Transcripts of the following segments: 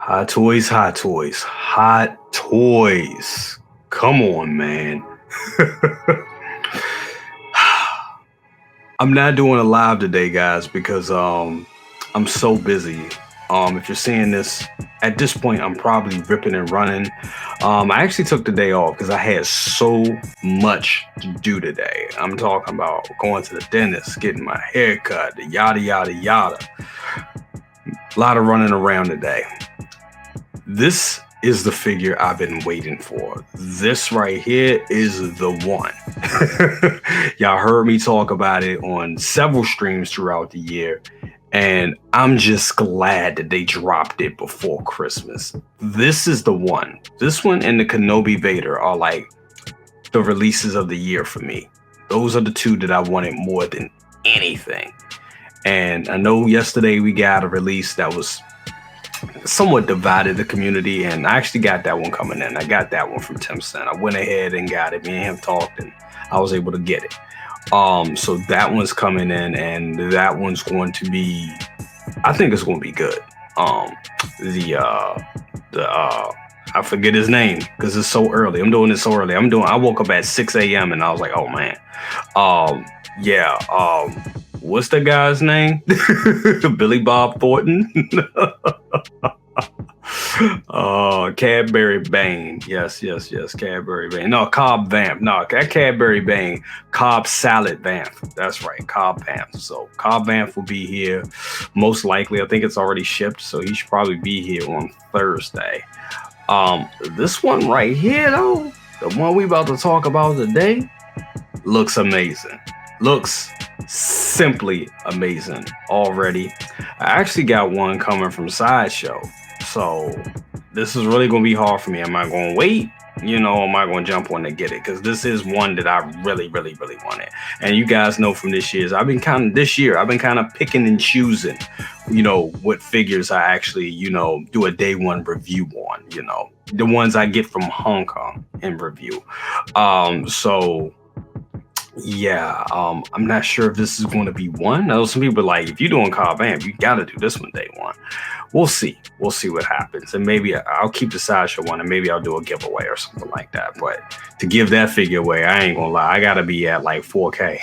Hot toys, hot toys, hot toys. Come on, man. I'm not doing a live today, guys, because I'm so busy. If you're seeing this at this point, I'm probably ripping and running. I actually took the day off because I had so much to do today. I'm talking about going to the dentist, getting my hair cut, yada yada yada. A lot of running around today. This is the figure I've been waiting for. This right here is the one. Y'all heard me talk about it on several streams throughout the year, and I'm just glad that they dropped it before Christmas. This is the one. This one and the Kenobi Vader are like the releases of the year for me. Those are the two that I wanted more than anything. And I know yesterday we got a release that was somewhat divided the community, and I actually got that one coming in. I got that one from Tim Cent. I went ahead and got it. Me and him talked, and I was able to get it. So that one's coming in, and that one's going to be, I think it's going to be good. I forget his name because it's so early. I'm doing it so early. I woke up at 6 a.m. and I was like, oh man. Yeah. What's the guy's name? Billy Bob Thornton. Cadbury Bane. Yes. Cadbury Bane. No, Cobb Vamp. No, that Cadbury Bane. Cobb Salad Vamp. That's right, Cobb Vamp. So Cobb Vamp will be here most likely. I think it's already shipped, so he should probably be here on Thursday. This one right here, though, the one we about to talk about today, looks amazing. Looks simply amazing already. I actually got one coming from Sideshow, so this is really going to be hard for me. Am I going to wait? Am I going to jump on to get it? Because this is one that I really wanted. And you guys know from this year, I've been kind of picking and choosing, what figures I actually, do a day one review on, the ones I get from Hong Kong in review. Yeah, I'm not sure if this is going to be one. I know some people are like, if you're doing Cobb Vamp, you got to do this one day one. We'll see what happens. And maybe I'll keep the Sideshow one, and maybe I'll do a giveaway or something like that. But to give that figure away, I ain't going to lie. I got to be at like 4K.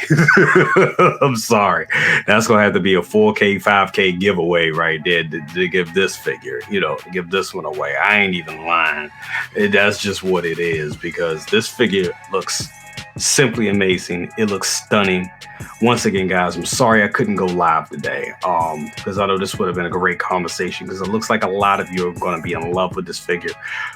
I'm sorry. That's going to have to be a 4K, 5K giveaway right there to give this figure, to give this one away. I ain't even lying. That's just what it is, because this figure looks simply amazing. It looks stunning. Once again, guys, I'm sorry I couldn't go live today, because I know this would have been a great conversation, because it looks like a lot of you are going to be in love with this figure.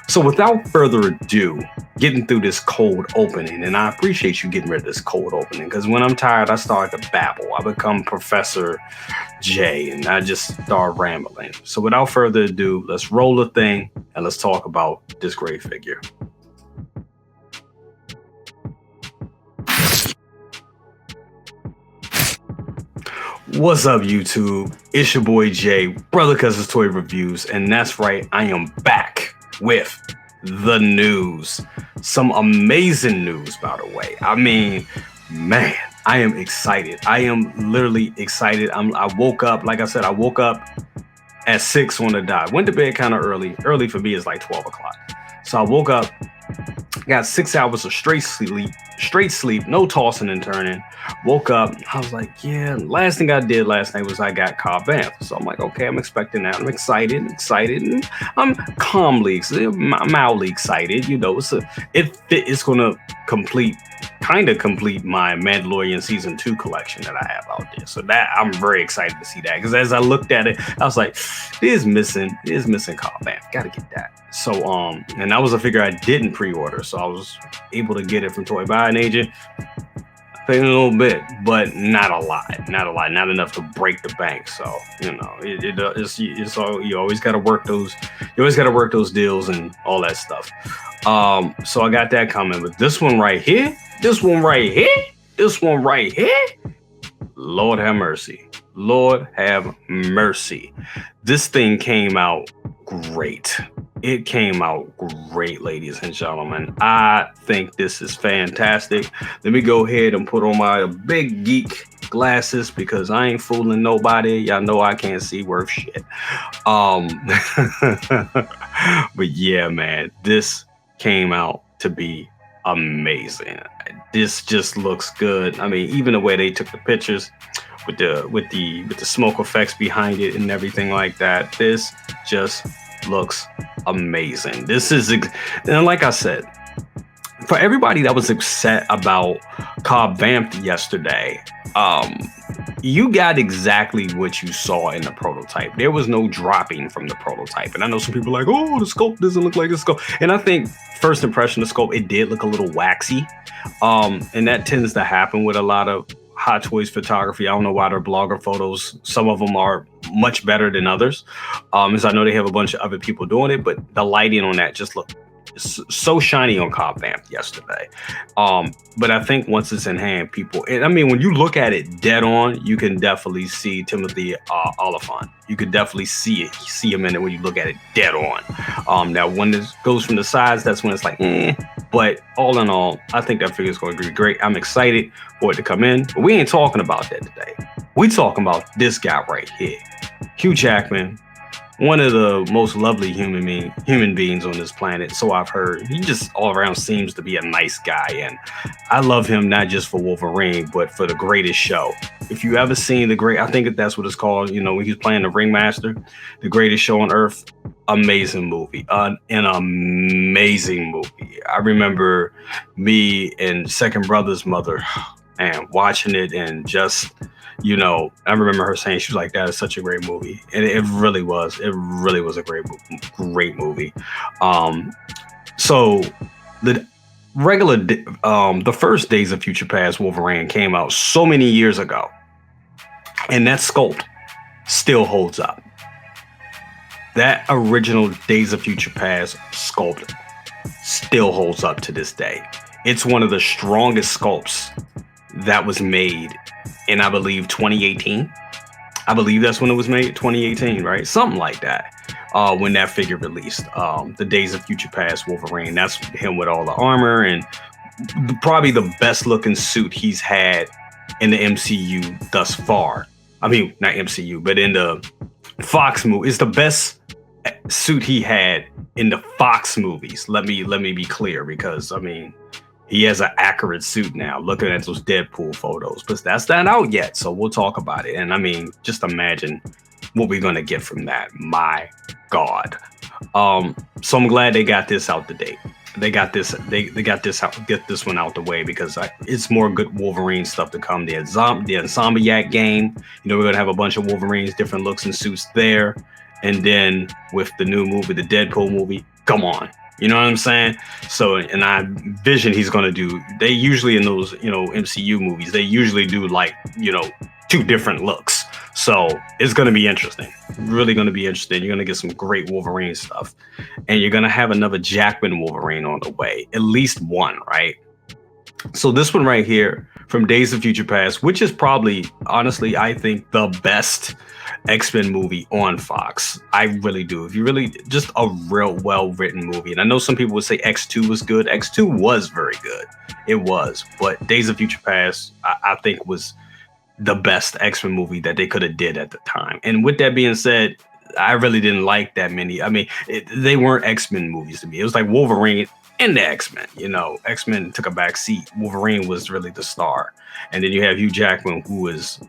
So without further ado, getting through this cold opening, and I appreciate you getting rid of this cold opening, because when I'm tired, I start to babble. I become Professor J, and I just start rambling. So without further ado, let's roll the thing, and let's talk about this great figure. What's up, YouTube? It's your boy Jay, Brother Cousins Toy Reviews, and that's right, I am back with the news. Some amazing news, by the way. I mean, man, I am excited. I am literally excited. I woke up, like I said, at 6 on the dot. Went to bed kind of early. Early for me is like 12 o'clock. So I woke up, got 6 hours of straight sleep, no tossing and turning. Woke up, I was like, yeah, last thing I did last night was I got Cobb Vamp. So I'm like, okay, I'm expecting that. I'm excited, and I'm mildly excited. It's going to complete my Mandalorian Season 2 collection that I have out there. So that I'm very excited to see that, because as I looked at it, I was like, it is missing Cobb Vamp. Gotta get that. So, and that was a figure I didn't pre-order, so I was able to get it from Toy Buying Agent. Paid a little bit, but not a lot, not enough to break the bank. So, it's all, you always got to work those deals and all that stuff. So I got that coming, but this one right here, Lord have mercy. Lord have mercy. This thing came out great. It came out great, ladies and gentlemen. I think this is fantastic. Let me go ahead and put on my big geek glasses because I ain't fooling nobody. Y'all know I can't see worth shit. Um, but yeah, man, this came out to be amazing. This just looks good. I mean, even the way they took the pictures with the smoke effects behind it and everything like that. This just looks amazing. And like I said, for everybody that was upset about Cobb Vanth yesterday, um, you got exactly what you saw in the prototype. There was no dropping from the prototype. And I know some people are like, oh, the sculpt doesn't look like a sculpt. And I think first impression of sculpt, it did look a little waxy. And that tends to happen with a lot of Hot Toys photography. I don't know why they're blogger photos. Some of them are much better than others. As I know they have a bunch of other people doing it, but the lighting on that just looked so shiny on Cobb Vanth yesterday. But I think once it's in hand, people, and I mean, when you look at it dead on, you can definitely see Timothy Oliphant. You could definitely see him in it when you look at it dead on. Now, when this goes from the sides, that's when it's like, But all in all, I think that figure is going to be great. I'm excited for it to come in. But we ain't talking about that today. We talking about this guy right here, Hugh Jackman. One of the most lovely human beings on this planet, so I've heard. He just all around seems to be a nice guy, and I love him not just for Wolverine, but for The Greatest Show. If you ever seen I think that's what it's called. You know, when he's playing the Ringmaster, The Greatest Show on Earth. Amazing movie, an amazing movie. I remember me and Second Brother's mother, and watching it and just. I remember her saying, she was like, that is such a great movie. And it really was. It really was a great movie. So the the first Days of Future Past Wolverine came out so many years ago. And that sculpt still holds up. That original Days of Future Past sculpt still holds up to this day. It's one of the strongest sculpts that was made in, I believe, 2018. I believe that's when it was made, 2018, right? Something like that. When that figure released, the Days of Future Past Wolverine. That's him with all the armor and probably the best looking suit he's had in the MCU thus far. I mean, not MCU, but in the Fox movie. It's the best suit he had in the Fox movies. Let me be clear, because I mean, he has an accurate suit now, looking at those Deadpool photos, but that's not out yet. So we'll talk about it. And I mean, just imagine what we're going to get from that. My God. So I'm glad they got this out the date. They got this. They got this out. Get this one out the way, because it's more good Wolverine stuff to come. The Insomniac game. We're going to have a bunch of Wolverines, different looks and suits there. And then with the new movie, the Deadpool movie, come on. You know what I'm saying? So, and I vision he's going to do, they usually in those, MCU movies, they usually do like, two different looks. So it's going to be interesting. Really going to be interesting. You're going to get some great Wolverine stuff. And you're going to have another Jackman Wolverine on the way. At least one, right? So this one right here from Days of Future Past, which is probably, honestly, I think the best X-Men movie on Fox. I really do. If you really, just a real well-written movie. And I know some people would say X2 was good. X2 was very good. It was. But Days of Future Past, I think, was the best X-Men movie that they could have did at the time. And with that being said, I really didn't like that many. I mean, they weren't X-Men movies to me. It was like Wolverine and the X-Men. X-Men took a back seat. Wolverine was really the star. And then you have Hugh Jackman, who is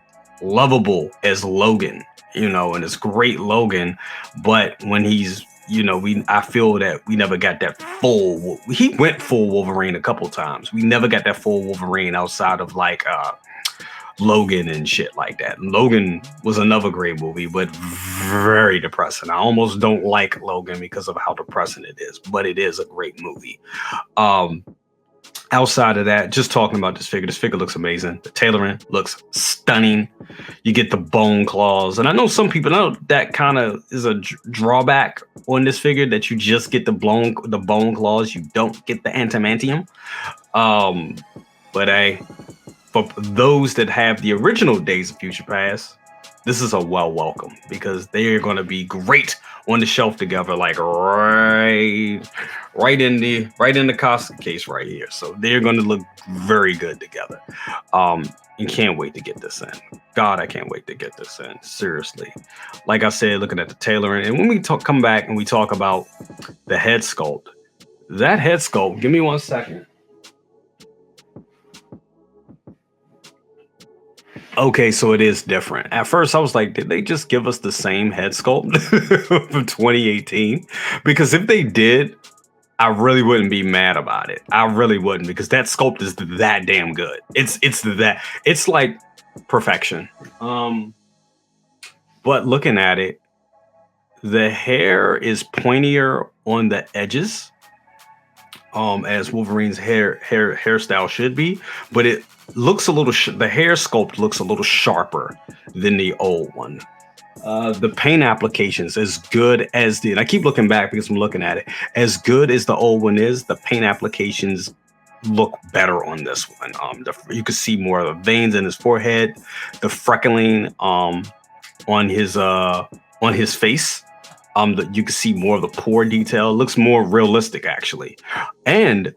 lovable as Logan, and it's great Logan. But when he's, I feel that we never got that full. He went full Wolverine a couple times. We never got that full Wolverine outside of like Logan and shit like that. Logan was another great movie, but very depressing. I almost don't like Logan because of how depressing it is, but it is a great movie. Outside of that, just talking about this figure looks amazing. The tailoring looks stunning. You get the bone claws. And I know some people know that kind of is a drawback on this figure, that you just get the bone claws. You don't get the adamantium. But for those that have the original Days of Future Past, this is a welcome, because they are going to be great on the shelf together, like right in the costume case right here. So they're going to look very good together. and can't wait to get this in. God, I can't wait to get this in. Seriously. Like I said, looking at the tailoring, and when we come back and we talk about the head sculpt, that head sculpt, give me 1 second. Okay, so it is different. At first, I was like, did they just give us the same head sculpt from 2018? Because if they did, I really wouldn't be mad about it. I really wouldn't, because that sculpt is that damn good. It's like perfection. But looking at it, the hair is pointier on the edges, as Wolverine's hairstyle should be, but it looks a little. The hair sculpt looks a little sharper than the old one. The paint applications, as good as the, and I keep looking back because I'm looking at it, as good as the old one is, the paint applications look better on this one. You can see more of the veins in his forehead, the freckling on his face. You can see more of the pore detail. It looks more realistic, actually. And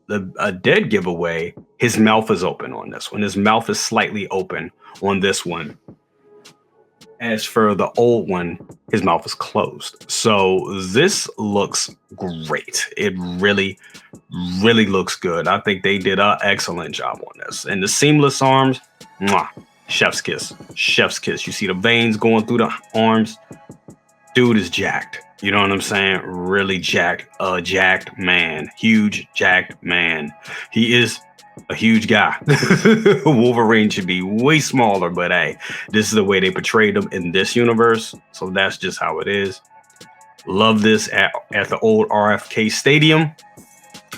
a dead giveaway, his mouth is open on this one. His mouth is slightly open on this one. As for the old one, his mouth is closed. So this looks great. It really, really looks good. I think they did an excellent job on this. And the seamless arms, mwah, chef's kiss. Chef's kiss. You see the veins going through the arms. Dude is jacked. You know what I'm saying? Really jacked. A jacked man. Huge jacked man. He is a huge guy. Wolverine should be way smaller, but hey, this is the way they portrayed him in this universe. So that's just how it is. Love this at the old RFK Stadium.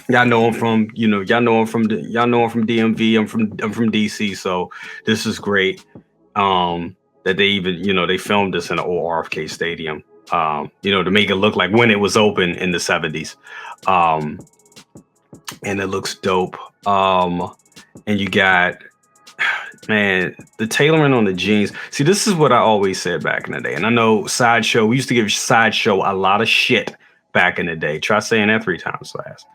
Y'all know him from DMV. I'm from DC, so this is great. That they even, they filmed this in the old RFK Stadium, to make it look like when it was open in the 70s. And it looks dope. And you got, man, the tailoring on the jeans. See, this is what I always said back in the day. And I know Sideshow, we used to give Sideshow a lot of shit back in the day. Try saying that 3 times fast.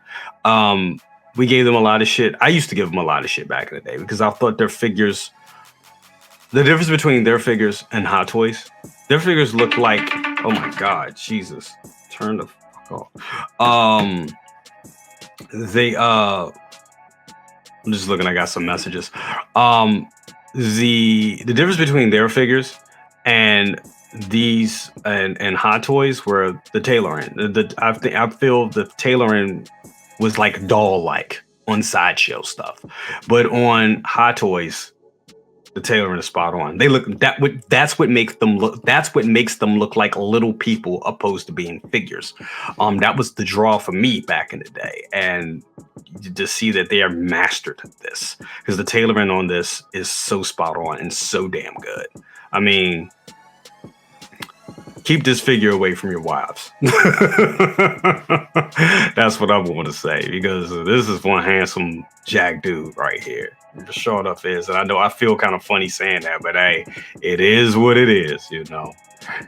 We gave them a lot of shit. I used to give them a lot of shit back in the day because I thought their figures, the difference between their figures and Hot Toys, their figures look like, oh my God, Jesus, turn the fuck off. I'm just looking, I got some messages. The difference between their figures and these and Hot Toys were the tailoring. I feel the tailoring was like doll-like on Sideshow stuff, but on Hot Toys, the tailoring is spot on. They look that's what makes them look like little people opposed to being figures. That was the draw for me back in the day, and to see that they are mastered at this, because the tailoring on this is so spot on and so damn good. I mean, keep this figure away from your wives. That's what I want to say, because this is one handsome jack dude right here. The short up is, and I know I feel kind of funny saying that, but hey, it is what it is,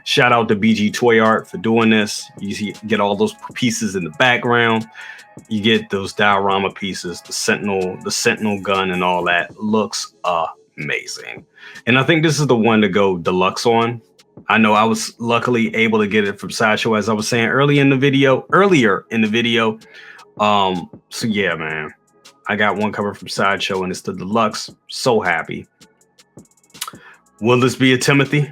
Shout out to BG Toy Art for doing this. You get all those pieces in the background. You get those diorama pieces, the Sentinel gun and all that. Looks amazing. And I think this is the one to go deluxe on. I know I was luckily able to get it from Sideshow, as I was saying earlier in the video. So yeah, man, I got one cover from Sideshow and it's the deluxe. So happy. Will this be a Timothy?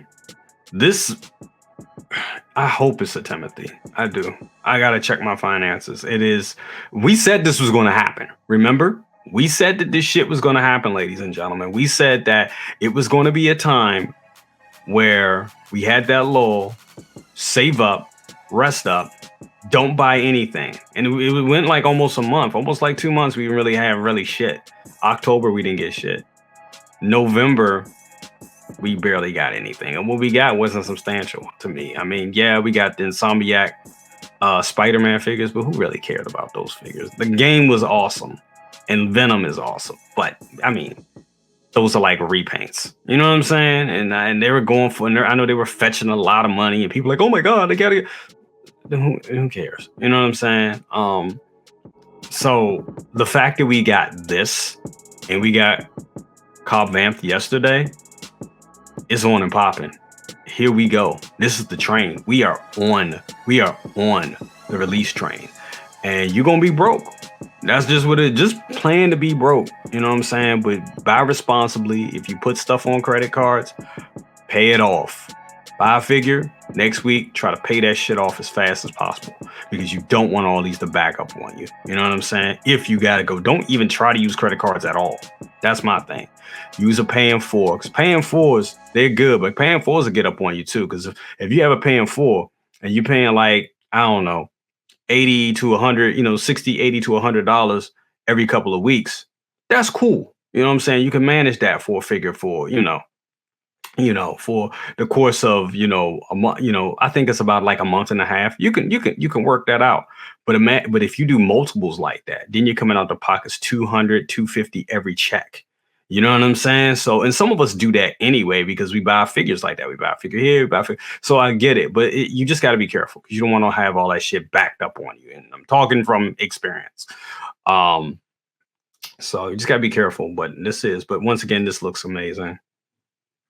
I hope it's a Timothy. I do. I gotta check my finances. It is. We said this was going to happen. Remember? We said that this shit was going to happen, ladies and gentlemen. We said that it was going to be a time where we had that lull, save up, rest up, don't buy anything. And it went like almost a month, almost like 2 months. We didn't really have shit. October, we didn't get shit. November, we barely got anything. And what we got wasn't substantial to me. I mean, yeah, we got the Insomniac Spider-Man figures, but who really cared about those figures? The game was awesome and Venom is awesome. But I mean, those are like repaints. You know what I'm saying? And they were going for, and I know they were fetching a lot of money, and people like, oh my God, they gotta get. Who cares? You know what I'm saying? So the fact that we got this, and we got Cobb Vanth yesterday, it's on and popping. Here we go. This is the train. We are on the release train. And you're gonna be broke. That's just what it just plan to be broke. You know what I'm saying? But buy responsibly. If you put stuff on credit cards, pay it off. Buy a figure next week, try to pay that shit off as fast as possible because you don't want all these to back up on you. You know what I'm saying? If you gotta go, don't even try to use credit cards at all. That's my thing. Use a paying four, because paying fours, they're good, but paying fours will get up on you too. Because if you have a paying four and you're paying like, I don't know, 80 to 100, 60, 80 to $100 every couple of weeks, that's cool. You know what I'm saying? You can manage that for a figure for, for the course of, a month, I think it's about like a month and a half. You can work that out. But if you do multiples like that, then you're coming out the pockets 200, 250 every check. You know what I'm saying? So, and some of us do that anyway because we buy figures like that. We buy a figure here, we buy a figure. So I get it, but you just got to be careful because you don't want to have all that shit backed up on you. And I'm talking from experience. So you just got to be careful. But once again, this looks amazing.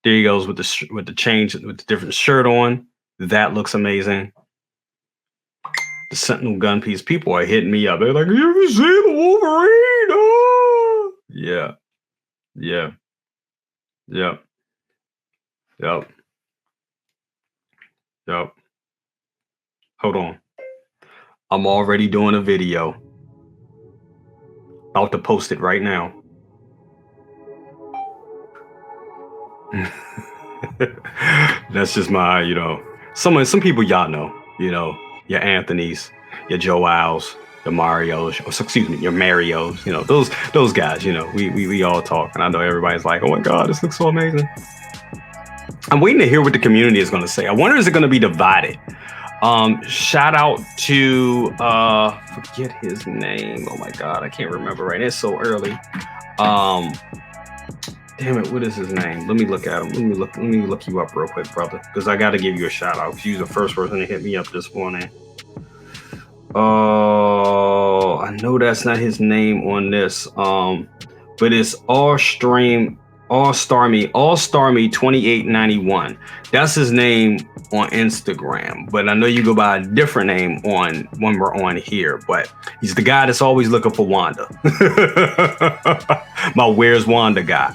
There he goes with the change with the different shirt on. That looks amazing. The Sentinel gun piece. People are hitting me up. They're like, "Have you seen the Wolverine?" Oh! Yeah. Yeah. Yep. Yep. Yep. Hold on. I'm already doing a video. About to post it right now. That's just my, some people y'all know, your Anthony's, your Joel's, your Mario's, your Mario's, those guys, we all talk. And I know everybody's like, oh my God, this looks so amazing. I'm waiting to hear what the community is going to say. I wonder, is it going to be divided? Shout out to, forget his name. Oh my God, I can't remember right now. It's so early. Damn it, what is his name? Let me look at him. Let me look you up real quick, brother, because I got to give you a shout out. You're the first person to hit me up this morning. Oh, I know that's not his name on this. But it's All Star Me 2891. That's his name on Instagram. But I know you go by a different name when we're on here. But he's the guy that's always looking for Wanda. My Where's Wanda guy.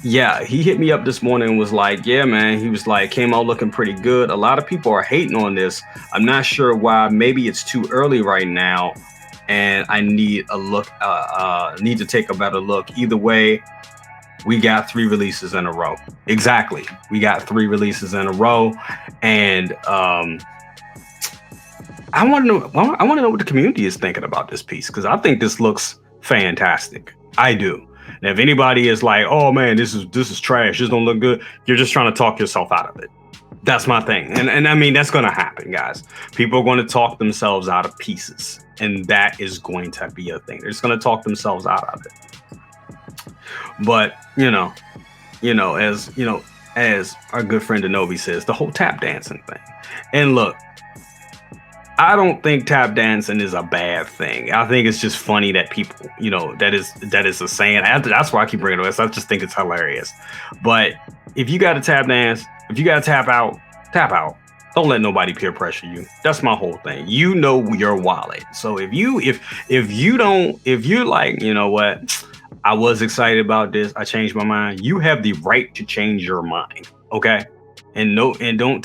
Yeah, he hit me up this morning and was like, yeah, man, he was like, came out looking pretty good. A lot of people are hating on this. I'm not sure why. Maybe it's too early right now. And I need a look, need to take a better look. Either way, we got 3 releases in a row. Exactly. We got 3 releases in a row. And I want to know what the community is thinking about this piece, because I think this looks fantastic. I do. And if anybody is like, oh man, this is trash, this don't look good, you're just trying to talk yourself out of it. That's my thing. And I mean, that's going to happen, guys. People are going to talk themselves out of pieces. And that is going to be a thing. They're just going to talk themselves out of it. But, as our good friend Denobi says, the whole tap dancing thing. And look, I don't think tap dancing is a bad thing. I think it's just funny that people, that is a saying. That's why I keep bringing it up. I just think it's hilarious. But if you got to tap dance, if you got to tap out, tap out. Don't let nobody peer pressure you. That's my whole thing. You know your wallet. So if you're like, you know what, I was excited about this, I changed my mind. You have the right to change your mind. Okay. And don't you don't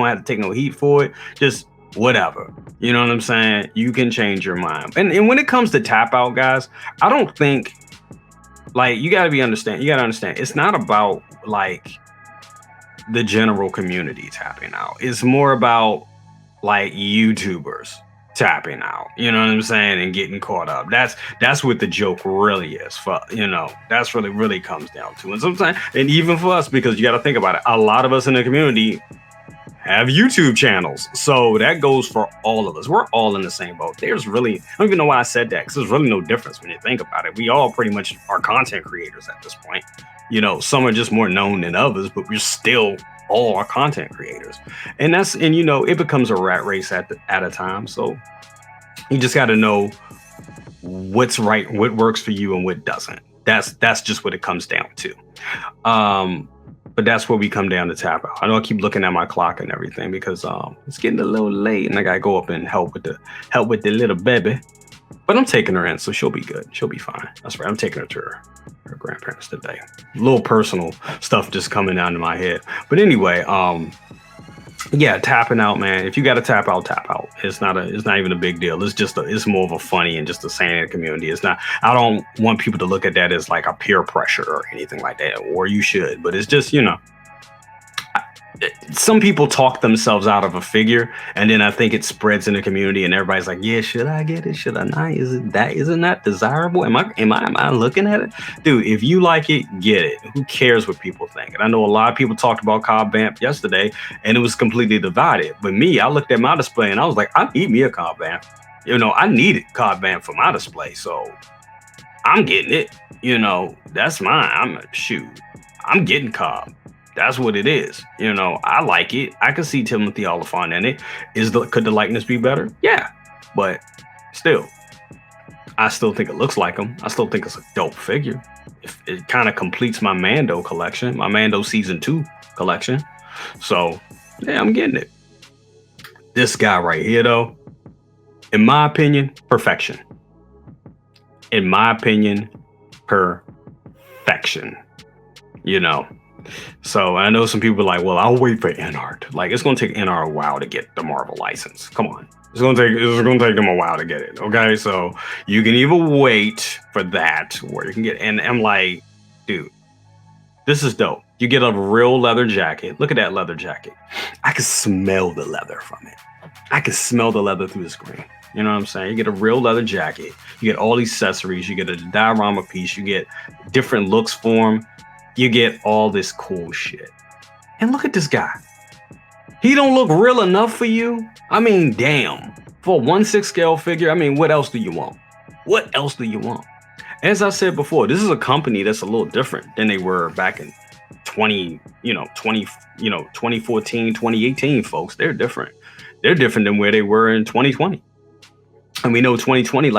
have to take no heat for it. Just whatever. You know what I'm saying? You can change your mind. And when it comes to tap out, guys, I don't think, like, you got to understand. It's not about like the general community tapping out. It's more about like YouTubers tapping out. You know what I'm saying? And getting caught up. That's what the joke really is. That's really comes down to. And sometimes, and even for us, because you got to think about it, a lot of us in the community have YouTube channels. So that goes for all of us. We're all in the same boat. I don't even know why I said that, because there's really no difference when you think about it. We all pretty much are content creators at this point. Some are just more known than others, but we're still all are content creators. And it becomes a rat race at a time. So you just got to know what's right, what works for you and what doesn't. That's just what it comes down to. But that's where we come down to tap out. I know I keep looking at my clock and everything because it's getting a little late and I gotta go up and help with the little baby. But I'm taking her in, so she'll be good. She'll be fine. That's right. I'm taking her to her grandparents today. A little personal stuff just coming down to my head. But anyway, yeah, tapping out, man. If you got to tap out, tap out. It's not even a big deal. It's more of a funny and just a saying in the community. It's not. I don't want people to look at that as like a peer pressure or anything like that, or you should. But it's just, some people talk themselves out of a figure, and then I think it spreads in the community, and everybody's like, "Yeah, should I get it? Should I not? Isn't that desirable? Am I looking at it, dude? If you like it, get it. Who cares what people think?" And I know a lot of people talked about Cobb Vamp yesterday, and it was completely divided. But me, I looked at my display, and I was like, I need me a Cobb Vamp. I needed Cobb Vamp for my display, so I'm getting it. That's mine. I'm getting Cobb. That's what it is. I like it. I can see Timothy Oliphant in it. Could the likeness be better? Yeah. But still, I still think it looks like him. I still think it's a dope figure. It kind of completes my Mando collection, my Mando season 2 collection. So yeah, I'm getting it. This guy right here, though, in my opinion, perfection. In my opinion, perfection. So I know some people are like, well, I'll wait for NR. Like, it's gonna take NR a while to get the Marvel license. Come on. It's gonna take them a while to get it. Okay. So you can either wait for that or you can get, and I'm like, dude, this is dope. You get a real leather jacket. Look at that leather jacket. I can smell the leather from it. I can smell the leather through the screen. You know what I'm saying? You get a real leather jacket. You get all these accessories. You get a diorama piece. You get different looks for him. You get all this cool shit. And look at this guy. He don't look real enough for you? I mean, damn. For a 1/6 scale figure, I mean, what else do you want? What else do you want? As I said before, this is a company that's a little different than they were back in 2014, 2018, folks. They're different. They're different than where they were in 2020. And we know 2020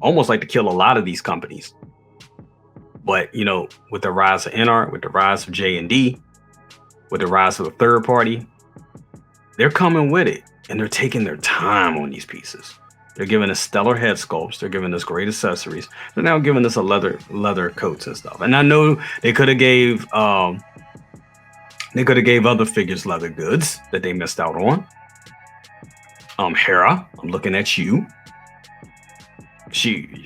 almost like to kill a lot of these companies. But, with the rise of NR, with the rise of J&D, with the rise of the third party, they're coming with it. And they're taking their time on these pieces. They're giving us stellar head sculpts. They're giving us great accessories. They're now giving us a leather coats and stuff. And I know they could have gave other figures leather goods that they missed out on. Hera, I'm looking at you.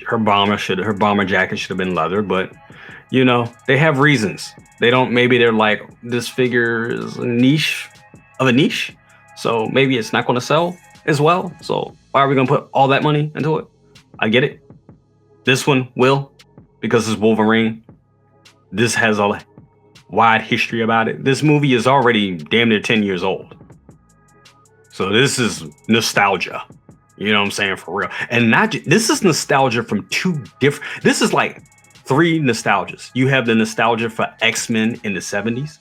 Her bomber jacket should have been leather, but they have reasons. Maybe they're like, this figure is a niche, so maybe it's not going to sell as well. So why are we going to put all that money into it? I get it. This one will, because it's Wolverine. This has a wide history about it. This movie is already damn near 10 years old. So this is nostalgia. You know what I'm saying? For real. And this is nostalgia from this is like 3 nostalgias. You have the nostalgia for X-Men in the 70s.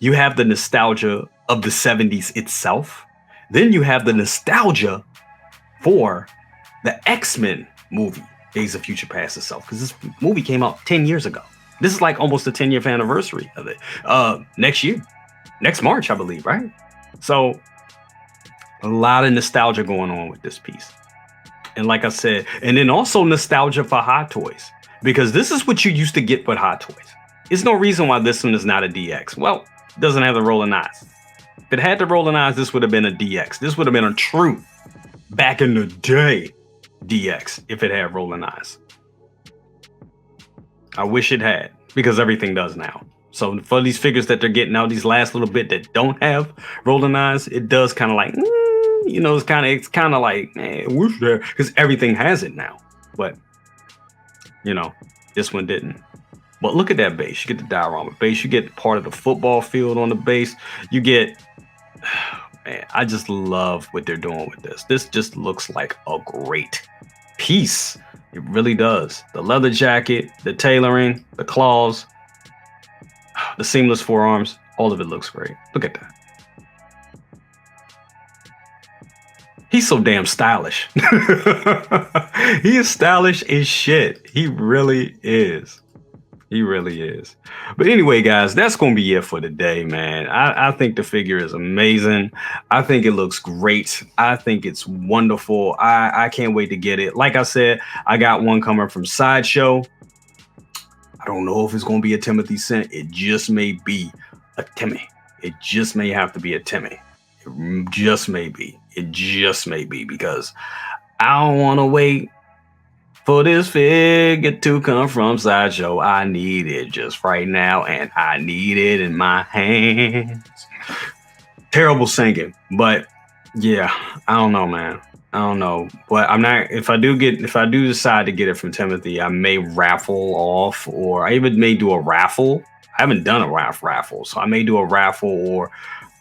You have the nostalgia of the 70s itself. Then you have the nostalgia for the X-Men movie, Days of Future Past itself, because this movie came out 10 years ago. This is like almost the 10-year anniversary of it. Next March, I believe, right? So a lot of nostalgia going on with this piece. And like I said, and then also nostalgia for Hot Toys, because this is what you used to get with Hot Toys. There's no reason why this one is not a DX. Well, it doesn't have the rolling eyes. If it had the rolling eyes, this would have been a DX. This would have been a true back in the day DX if it had rolling eyes. I wish it had, because everything does now. So for these figures that they're getting out, these last little bit that don't have rolling eyes, it does kind of like, it's kind of like, man, wish there, because everything has it now. But this one didn't. But look at that base. You get the diorama base. You get part of the football field on the base. You get, man, I just love what they're doing with this. This just looks like a great piece. It really does. The leather jacket, the tailoring, the claws, the seamless forearms, all of it looks great. Look at that. He's so damn stylish. He is stylish as shit. He really is. He really is. But anyway, guys, that's going to be it for today, man. I think the figure is amazing. I think it looks great. I think it's wonderful. I can't wait to get it. Like I said, I got one coming from Sideshow. I don't know if it's going to be a Timothy Cent. It just may be a Timmy. It just may have to be a Timmy. It just may be. It just may be, because I don't want to wait for this figure to come from Sideshow. I need it just right now, and I need it in my hands. Terrible singing, but yeah, I don't know, man. I don't know, but I'm not. If I do decide to get it from Timothy, I may raffle off, or I even may do a raffle. I haven't done a raffle, so I may do a raffle, or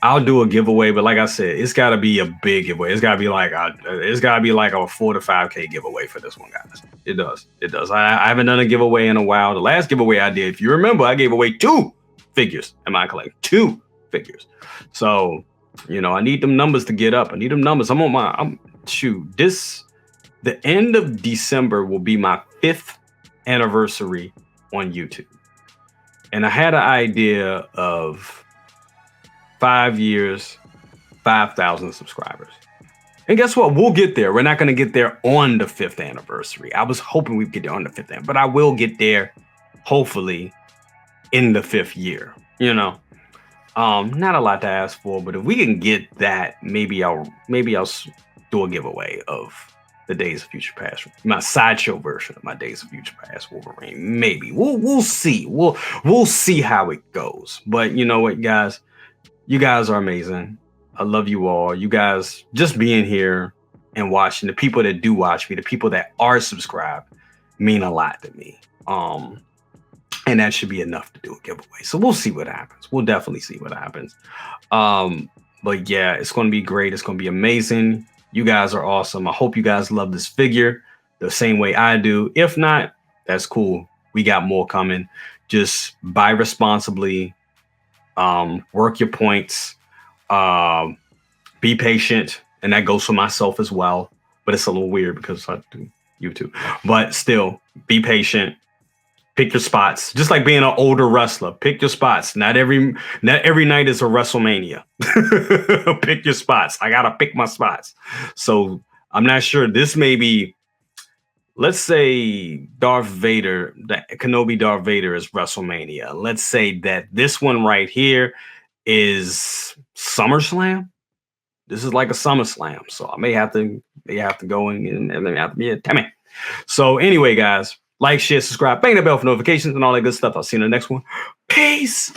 I'll do a giveaway. But like I said, it's got to be a big giveaway. It's got to be like a 4 to 5K giveaway for this one, guys. It does. I haven't done a giveaway in a while. The last giveaway I did, if you remember, I gave away 2 figures in my collection. 2 figures. So, I need them numbers to get up. I need them numbers. The end of December will be my 5th anniversary on YouTube. And I had an idea of 5 years, 5,000 subscribers. And guess what? We'll get there. We're not going to get there on the 5th anniversary. I was hoping we'd get there on the 5th anniversary, but I will get there, hopefully, in the 5th year. Not a lot to ask for, but if we can get that, maybe I'll do a giveaway of the Days of Future Past, my Sideshow version of my Days of Future Past Wolverine. Maybe we'll see. We'll see how it goes. But you know what, guys? You guys are amazing. I love you all. You guys just being here and watching, the people that do watch me, the people that are subscribed, mean a lot to me. And that should be enough to do a giveaway. So we'll see what happens. We'll definitely see what happens. But yeah, it's going to be great. It's going to be amazing. You guys are awesome. I hope you guys love this figure the same way I do. If not, that's cool. We got more coming. Just buy responsibly. Work your points. Be patient. And that goes for myself as well. But it's a little weird because I do YouTube. But still, be patient. Pick your spots. Just like being an older wrestler. Pick your spots. Not every night is a WrestleMania. Pick your spots. I gotta pick my spots. So I'm not sure. This may be, let's say Darth Vader, Kenobi Darth Vader is WrestleMania. Let's say that this one right here is SummerSlam. This is like a SummerSlam. So I may have to go and it may have to be a Timmy. So anyway, guys. Like, share, subscribe, bang the bell for notifications and all that good stuff. I'll see you in the next one. Peace.